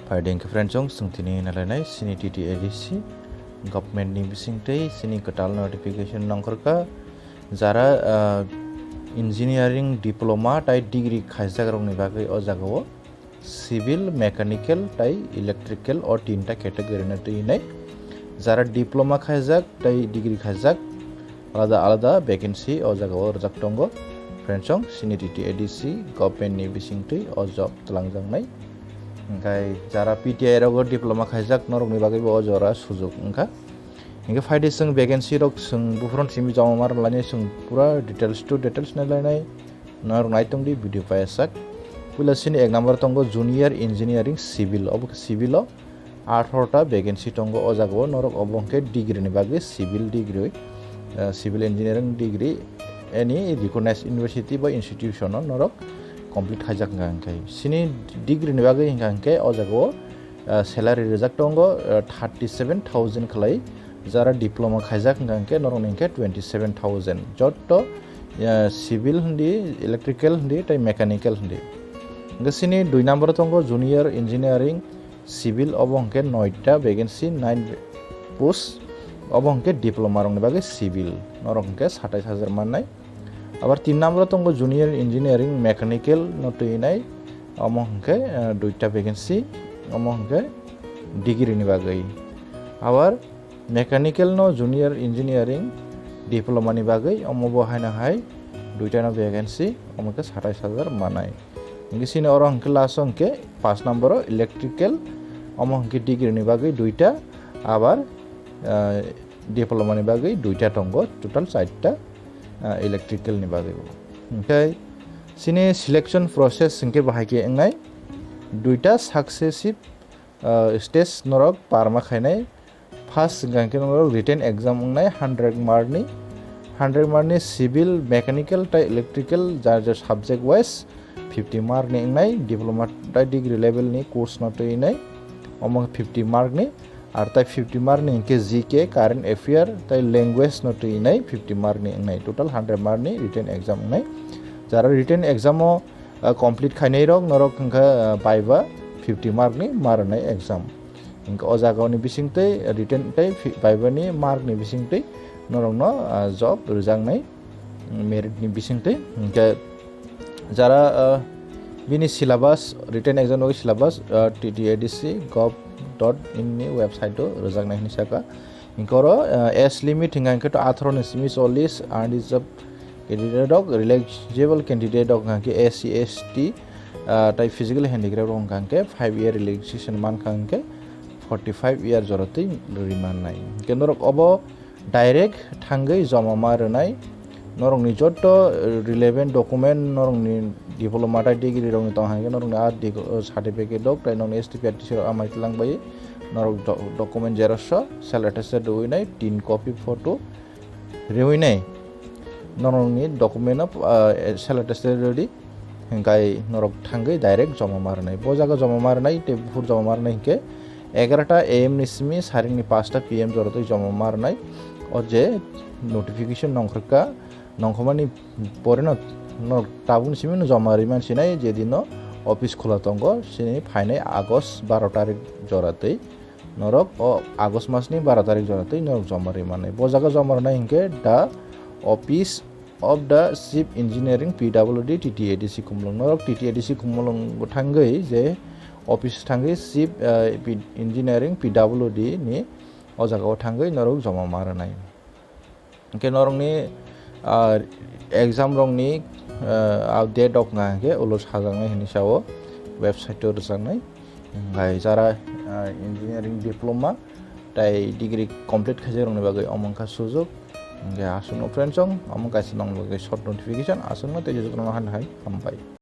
Finding friends song sungtini nalanai sini TTAADC government ni bisingtei sini ketal notification nongkorka jara engineering diploma tai degree khaijak rokni bagai o jagao civil mechanical tai electrical or tinta category na tuinai jara diploma khaijak tai degree khaijak alada vacancy o jagao rojak tongo friends song sini TTAADC government ni bisingtei o job tlangjak Engkai jara PTI rogo diploma khaijak norokni bagui bo jora sujok engka engke faide sung vacancy rok sung bufron simi jama mar lani sung pura details na lanai norok nai tongdi video paisak pula sini ek number tongo junior engineering civil obok civil o 18 ta vacancy tongo o jago norok obongke degree ni bagui civil degree civil engineering degree any recognized university by institution o norok complete khaijak ngangkai sini degree ni bagui ngangkai o jago salary rejak tongo 37000 khlai jara diploma khaijak ngangkai norok ningke 27000 jotto civil hindi electrical hindi tai mechanical hindi ngasini 2 number tongo junior engineering civil obongke 9 ta vacancy 9 post obongke diploma rong ni bagui civil norok ngke 27000 mannai আবার 3 নম্বর তঙ্গ junior engineering mechanical নতুইনাই অমহকে 2টা vacancy অমহকে degree নি বাগৈ আবার mechanical ন junior engineering diploma নি বাগৈ অমবো hyena high 2টা ন ভ্যাকেন্সি অমকে 27000 মানাই ইংলিশিনে অর অঙ্ক লাস অঙ্কে 5 নম্বর ইলেকট্রিক্যাল অমহকে ডিগ্রি নি বাগৈ 2টা আবার ডিপ্লোমা নি বাগৈ 2টা তঙ্গ টোটাল 4টা electrical ni bagui okay sini selection process singke bahai engai duita successive stage norok parma khainai first gangke norok written exam engai 100 mark ni civil mechanical ta electrical jar subject wise 50 mark ni engai diploma ta degree level ni course na to inai omong 50 mark ni আর তাই 50 mark নি ইনকে GK current affair তাই language নতুই নাই 50 mark নি নাই total 100 mark নি written exam নাই যারা written এক্সামও complete খাইনাই rock নরক ইনকা বাইবা 50 মার্ক নি মারনাই এক্সাম ইনকা অজাগাওনি বিসিংতै রিটেন তাই বাইবা নি মার্ক নি বিসিংতै নরক ন জব রিজাংনাই মেরিট নি বিসিংতै ইনকা যারা বিনি সিলেবাস রিটেন এক্সাম নি syllabus TTAADC gov.in ni website rojak nai ni saka inkoro age limit hinga to 18 ni simi 40 and is a candidate dog eligible candidate dog ngake SC ST tai physical handicap rong ngake 5 year relaxation man ngake 45 year joroti riman nai kendorok obo direct thangai joma marnai norong ni jotto relevant document norong ni diploma ta degree rong tong hange norong a certificate dok tai non ST PTC amai tlang bai norok document xerox salary attested doinai 3 copy photo rewinai norong ni document of salary attested ready hingkai norok thangai direct joma marnai bo jaga joma marnai te bufur joma marnai ke 11টা am ni simi saring ni 5টা pm jorotoi joma marnai o je notification nongkhorka nongkhomani pore no tabun simi no jama riman sinai jedino office khola tongo sini phainai August 12 tarik joratei norok o August mas ni 12 tarik joratei norok jama rimanai bo jaga jama ranai hinke the office of the chief engineering PWD TTAADC kumlong norok TTAADC kumlong thangai je office thangai chief engineering PWD ni o jaga thangai norok jama maranai ke norok ni exam rong ni update dok nga ke ulos hajangnai hini sao website to rjangnai ngai jara engineering diploma tai degree complete khaje rong ni bagai omongka sujok ngai asun friends song among kaisi nong bagai short notification asun ma te jok nong han hai hampai